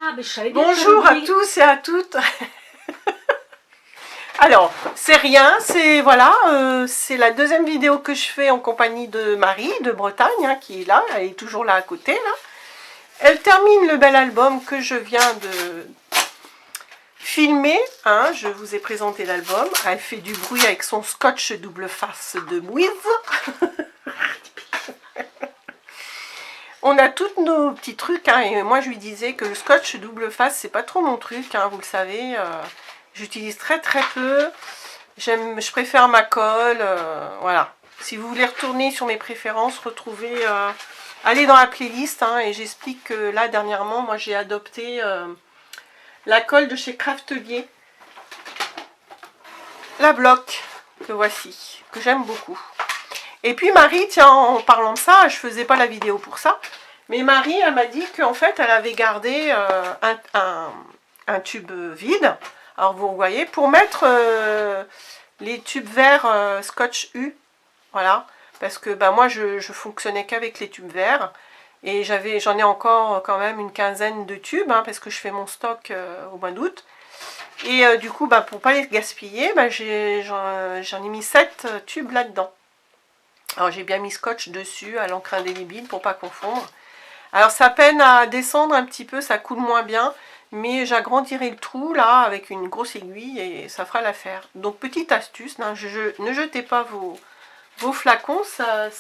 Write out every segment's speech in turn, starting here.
Ah, mais je savais bien Bonjour que à tous et à toutes. Alors, c'est rien, c'est voilà, c'est la deuxième vidéo que je fais en compagnie de Marie de Bretagne, hein, qui est là, elle est toujours là à côté, là. Elle termine le bel album que je viens de filmer, hein, je vous ai présenté l'album. Elle fait du bruit avec son scotch double face de Mouise. On a tous nos petits trucs, hein, et moi je lui disais que le scotch double face, c'est pas trop mon truc, hein, vous le savez. J'utilise très peu. Je préfère ma colle, voilà. Si vous voulez retourner sur mes préférences, retrouver, allez dans la playlist, hein, et j'explique que là dernièrement, moi j'ai adopté la colle de chez Craftelier, la bloc que voici, que j'aime beaucoup. Et puis Marie, tiens, en parlant de ça, je faisais pas la vidéo pour ça, mais Marie, elle m'a dit qu'en fait, elle avait gardé un tube vide. Alors vous voyez, pour mettre les tubes verts Scotch U, voilà, parce que bah, moi je fonctionnais qu'avec les tubes verts, et j'en ai encore quand même une quinzaine de tubes, hein, parce que je fais mon stock au mois d'août. Et du coup, bah, pour pas les gaspiller, bah, j'en ai mis 7 tubes là-dedans. Alors j'ai bien mis scotch dessus à l'encre indélébile pour pas confondre. Alors ça peine à descendre un petit peu, ça coule moins bien, mais j'agrandirai le trou là avec une grosse aiguille et ça fera l'affaire. Donc petite astuce, hein, ne jetez pas vos flacons, ça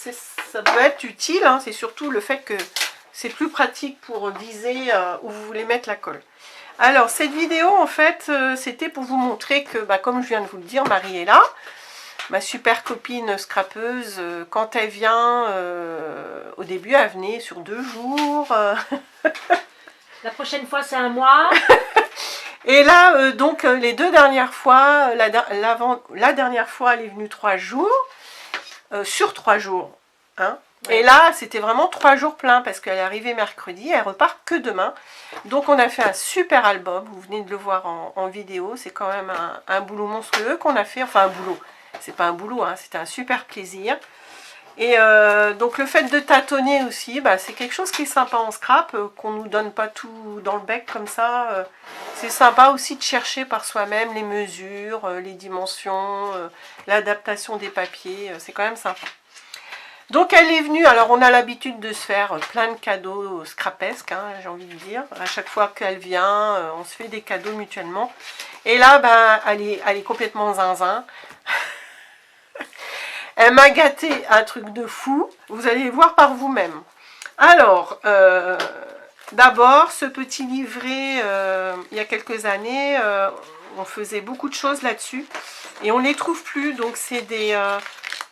peut être utile, hein, c'est surtout le fait que c'est plus pratique pour viser où vous voulez mettre la colle. Alors cette vidéo en fait c'était pour vous montrer que bah, comme je viens de vous le dire, Marie est là. Ma super copine scrapeuse, quand elle vient, au début elle venait sur 2 jours. la prochaine fois, c'est un mois. Et là, donc les 2 dernières fois, la dernière fois elle est venue 3 jours, sur 3 jours. Hein. Ouais. Et là, c'était vraiment 3 jours pleins parce qu'elle est arrivée mercredi, elle repart que demain. Donc on a fait un super album, vous venez de le voir en vidéo, c'est quand même un boulot monstrueux qu'on a fait, enfin un boulot. C'est pas un boulot, hein, c'était un super plaisir. Et donc le fait de tâtonner aussi, bah, c'est quelque chose qui est sympa en scrap, qu'on nous donne pas tout dans le bec comme ça. C'est sympa aussi de chercher par soi-même les mesures, les dimensions, l'adaptation des papiers, c'est quand même sympa. Donc elle est venue, alors on a l'habitude de se faire plein de cadeaux scrapesques, hein, j'ai envie de dire. À chaque fois qu'elle vient, on se fait des cadeaux mutuellement. Et là, bah, elle est complètement zinzin. Elle m'a gâté un truc de fou, vous allez voir par vous-même. Alors, d'abord, ce petit livret, il y a quelques années, on faisait beaucoup de choses là-dessus. Et on ne les trouve plus, donc c'est des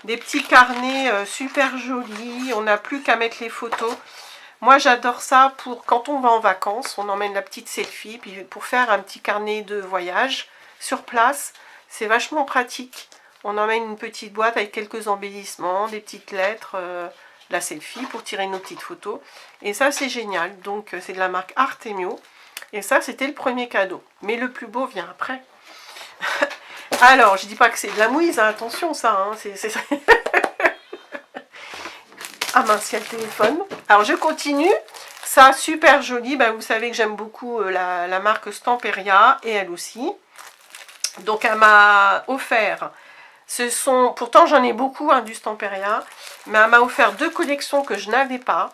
petits carnets super jolis. On n'a plus qu'à mettre les photos. Moi, j'adore ça pour quand on va en vacances. On emmène la petite selfie, puis pour faire un petit carnet de voyage sur place. C'est vachement pratique. On emmène une petite boîte avec quelques embellissements, des petites lettres, la selfie pour tirer nos petites photos. Et ça, c'est génial. Donc, c'est de la marque Artemio. Et ça, c'était le premier cadeau. Mais le plus beau vient après. Alors, je dis pas que c'est de la mouise, hein, attention, ça. Hein, ah mince, il y a le téléphone. Alors, je continue. Ça, super joli. Ben, vous savez que j'aime beaucoup la marque Stamperia. Et elle aussi. Donc, elle m'a offert... pourtant j'en ai beaucoup, hein, du Stamperia, mais elle m'a offert 2 collections que je n'avais pas.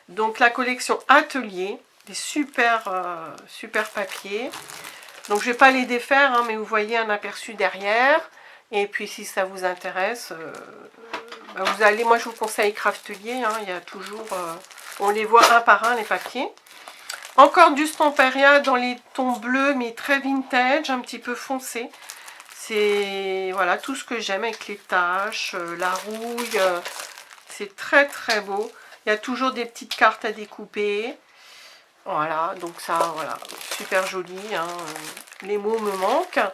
Donc la collection Atelier, des super papiers. Donc je ne vais pas les défaire, hein, mais vous voyez un aperçu derrière. Et puis si ça vous intéresse, bah, vous allez, moi je vous conseille Craftelier, hein, il y a toujours, on les voit un par un les papiers. Encore du Stamperia dans les tons bleus, mais très vintage, un petit peu foncé. C'est voilà tout ce que j'aime avec les taches, la rouille, c'est très beau. Il y a toujours des petites cartes à découper. Voilà, donc ça, voilà, super joli, hein. Les mots me manquent.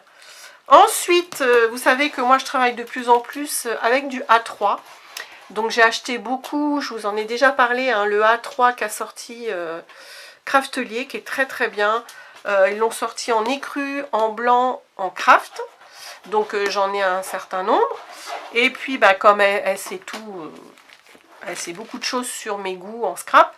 Ensuite, vous savez que moi je travaille de plus en plus avec du A3. Donc j'ai acheté beaucoup, je vous en ai déjà parlé, hein, le A3 qu'a sorti Craftelier, qui est très bien. Ils l'ont sorti en écru, en blanc, en craft. Donc j'en ai un certain nombre. Et puis bah, comme elle sait tout, elle sait beaucoup de choses sur mes goûts en scrap.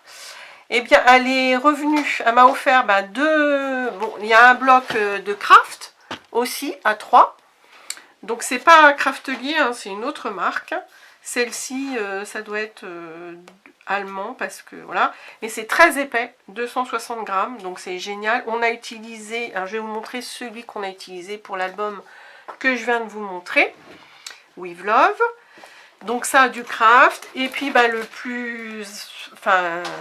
eh bien, elle est revenue, elle m'a offert deux... Bon, il y a un bloc de craft aussi, à 3. Donc, c'est pas Craftelier, hein, c'est une autre marque. Celle-ci, ça doit être allemand, parce que, voilà. Mais c'est très épais, 260 grammes, donc c'est génial. On a utilisé, alors je vais vous montrer celui qu'on a utilisé pour l'album que je viens de vous montrer, With Love. Donc ça, du craft. Et puis bah, le plus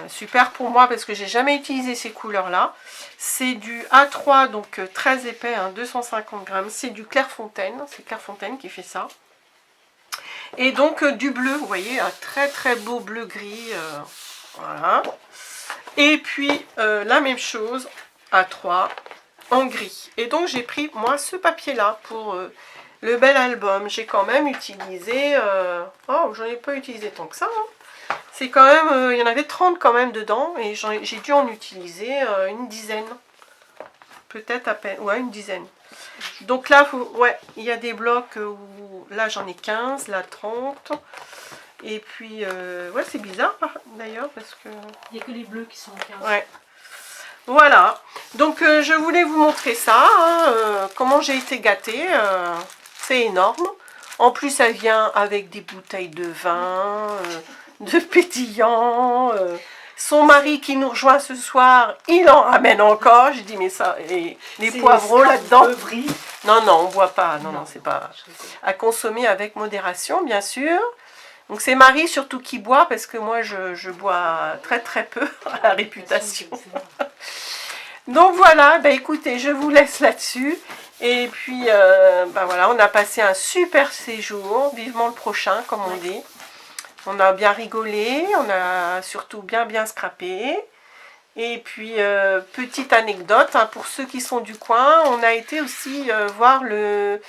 super pour moi, parce que j'ai jamais utilisé ces couleurs là, c'est du A3, donc très épais, hein, 250 grammes. C'est du Clairefontaine, c'est Clairefontaine qui fait ça. Et donc du bleu, vous voyez, un très très beau bleu gris, voilà. Et puis la même chose, A3 en gris. Et donc j'ai pris moi ce papier là pour le bel album. J'ai quand même utilisé, oh, j'en ai pas utilisé tant que ça, hein. C'est quand même, il y en avait 30 quand même dedans, et j'ai dû en utiliser une dizaine. Peut-être à peine, ouais, une dizaine. Donc là, ouais, il y a des blocs où, là j'en ai 15, là 30. Et puis, ouais, c'est bizarre d'ailleurs, parce que... Il n'y a que les bleus qui sont en 15. Ouais. Voilà. Donc, je voulais vous montrer ça, hein, comment j'ai été gâtée. C'est énorme. En plus, elle vient avec des bouteilles de vin, de pétillant. Son mari qui nous rejoint ce soir, il en ramène encore. J'ai dit, mais ça, et les poivrons là-dedans. Non, non, on ne boit pas. Non, non, c'est pas à consommer avec modération, bien sûr. Donc, c'est Marie surtout qui boit, parce que moi, je bois très très peu, à la réputation. Donc voilà, bah écoutez, je vous laisse là-dessus. Et puis, bah voilà, on a passé un super séjour, vivement le prochain, comme on dit. On a bien rigolé, on a surtout bien scrappé. Et puis, petite anecdote, hein, pour ceux qui sont du coin, on a été aussi voir le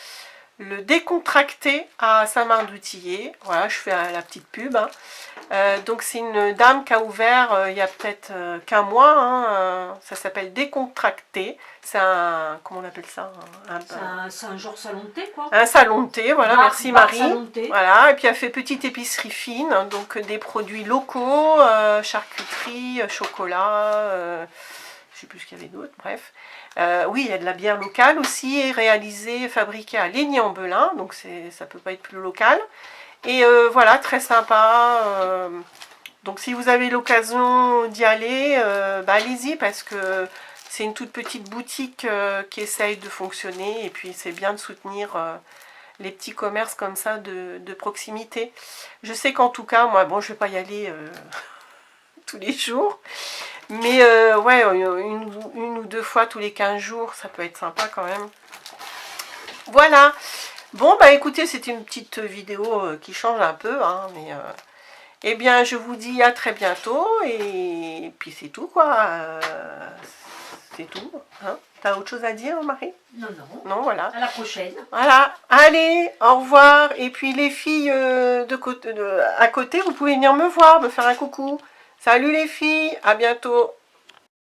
Décontracté à Saint-Marc-d'Outillier. Voilà, je fais la petite pub, hein. Donc c'est une dame qui a ouvert il y a peut-être qu'un mois, hein, ça s'appelle Décontracté. C'est un, comment on appelle ça, c'est un genre salon de thé, quoi. Un salon de thé, voilà, merci Marie. Salon de thé. Voilà, et puis elle fait petite épicerie fine, donc des produits locaux, charcuterie, chocolat, je sais plus ce qu'il y avait d'autre, bref. Oui, il y a de la bière locale aussi, réalisée, fabriquée à Ligny-en-Belin, donc ça peut pas être plus local. Et voilà, très sympa. Donc si vous avez l'occasion d'y aller, bah, allez-y, parce que c'est une toute petite boutique qui essaye de fonctionner, et puis c'est bien de soutenir les petits commerces comme ça de proximité. Je sais qu'en tout cas, moi, bon, je vais pas y aller tous les jours, mais ouais, une ou deux fois tous les 15 jours, ça peut être sympa quand même. Voilà. Bon, bah écoutez, c'était une petite vidéo qui change un peu, hein, mais... eh bien, je vous dis à très bientôt, et puis c'est tout, quoi. C'est tout, hein. T'as autre chose à dire, Marie? Non, non. Non, voilà. À la prochaine. Voilà. Allez, au revoir. Et puis les filles à côté, vous pouvez venir me voir, me faire un coucou. Salut les filles, à bientôt.